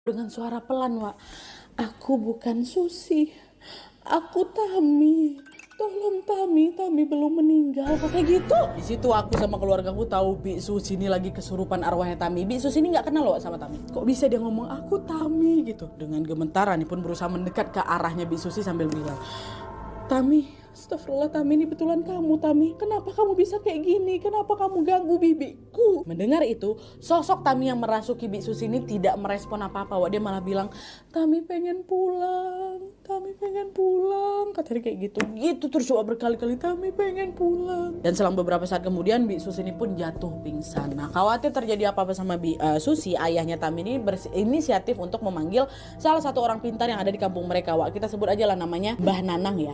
Dengan suara pelan, Wak. Aku bukan Susi. Aku Tami. Tolong Tami, Tami belum meninggal. Kok kayak gitu? Di situ aku sama keluargaku tahu Bi Susi ini lagi kesurupan arwahnya Tami. Bi Susi ini nggak kenal loh sama Tami. Kok bisa dia ngomong aku Tami gitu? Dengan gemetar Rani pun berusaha mendekat ke arahnya Bi Susi sambil bilang, Tami, astagfirullah Tami, ini betulan kamu Tami. Kenapa kamu bisa kayak gini? Kenapa kamu ganggu bibiku? Mendengar itu, sosok Tami yang merasuki Bi Susi ini tidak merespon apa-apa. Wak, dia malah bilang, Tami pengen pulang, Tami pengen pulang. Katanya kayak gitu. Gitu terus Wak berkali-kali, Tami pengen pulang. Dan selang beberapa saat kemudian Bi Susi ini pun jatuh pingsan. Nah, khawatir terjadi apa-apa sama Bi Susi, ayahnya Tami ini berinisiatif untuk memanggil salah satu orang pintar yang ada di kampung mereka. Wak, kita sebut aja lah namanya Mbah Nanang ya.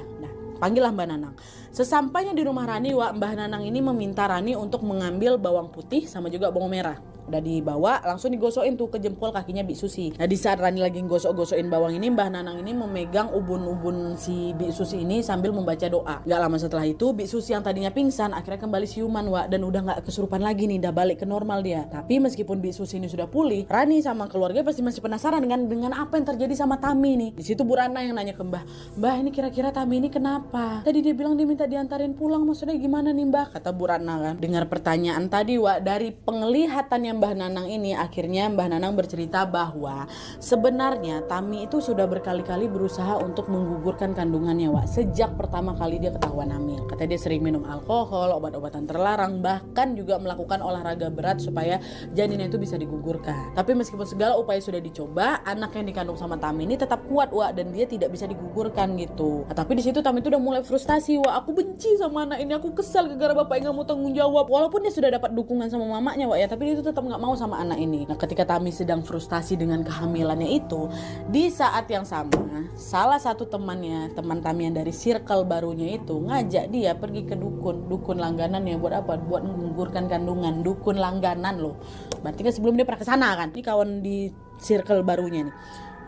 Panggillah Mbah Nanang. Sesampainya di rumah Rani, Wak, Mbah Nanang ini meminta Rani untuk mengambil bawang putih sama juga bawang merah. Udah dibawa, langsung digosokin tuh ke jempol kakinya Bi Susi. Nah, di saat Rani lagi gosok-gosokin bawang ini, Mbah Nanang ini memegang ubun-ubun si Bi Susi ini sambil membaca doa. Gak lama setelah itu, Bi Susi yang tadinya pingsan akhirnya kembali siuman, Wak, dan udah gak kesurupan lagi nih, udah balik ke normal dia. Tapi meskipun Bi Susi ini sudah pulih, Rani sama keluarga pasti masih penasaran dengan apa yang terjadi sama Tami nih. Di situ Bu Rana yang nanya ke Mbah, Mbah, ini kira-kira Tami ini kenapa? Tadi dia bilang dia minta diantarin pulang, maksudnya gimana nih Mbah? Kata Bu Rana kan. Dengar pertanyaan tadi, Wak, dari penglihatannya Mbah Nanang ini, akhirnya Mbah Nanang bercerita bahwa sebenarnya Tami itu sudah berkali-kali berusaha untuk menggugurkan kandungannya, Wak, sejak pertama kali dia ketahuan hamil. Katanya dia sering minum alkohol, obat-obatan terlarang, bahkan juga melakukan olahraga berat supaya janinnya itu bisa digugurkan. Tapi meskipun segala upaya sudah dicoba, anak yang dikandung sama Tami ini tetap kuat, Wak, dan dia tidak bisa digugurkan gitu. Nah, tapi di situ Tami itu udah mulai frustasi, Wak, aku benci sama anak ini, aku kesal gara-gara bapak yang gak mau tanggung jawab. Walaupun dia sudah dapat dukungan sama mamanya, Wak, ya, tapi dia itu tetap gak mau sama anak ini. Nah, ketika Tami sedang frustasi dengan kehamilannya itu, di saat yang sama, salah satu temannya, teman Tami yang dari circle barunya itu ngajak dia pergi ke dukun langganan yang buat apa? Buat menggugurkan kandungan, dukun langganan loh. Berarti kan sebelum dia pernah kesana kan? Ini kawan di circle barunya nih.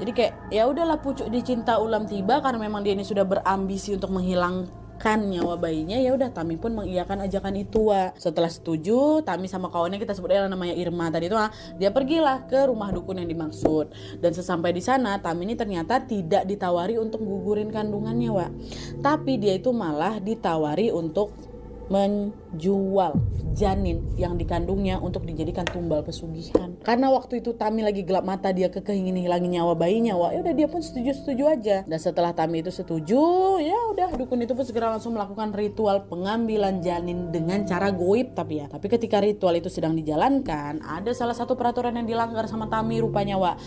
Jadi kayak ya udahlah, pucuk dicinta ulam tiba, karena memang dia ini sudah berambisi untuk menghilangkan nyawa bayinya. Ya udah, Tami pun mengiyakan ajakan itu, Wak. Setelah setuju, Tami sama kawannya, kita sebut aja namanya Irma tadi itu, dia pergilah ke rumah dukun yang dimaksud. Dan sesampai di sana, Tami ini ternyata tidak ditawari untuk gugurin kandungannya, Wak. Tapi dia itu malah ditawari untuk menjual janin yang dikandungnya untuk dijadikan tumbal pesugihan. Karena waktu itu Tami lagi gelap mata, dia ingin hilangin nyawa bayinya, Wak. Ya udah, dia pun setuju aja. Dan setelah Tami itu setuju, ya udah, dukun itu pun segera langsung melakukan ritual pengambilan janin dengan cara goib. Tapi ketika ritual itu sedang dijalankan, ada salah satu peraturan yang dilanggar sama Tami rupanya, Wak.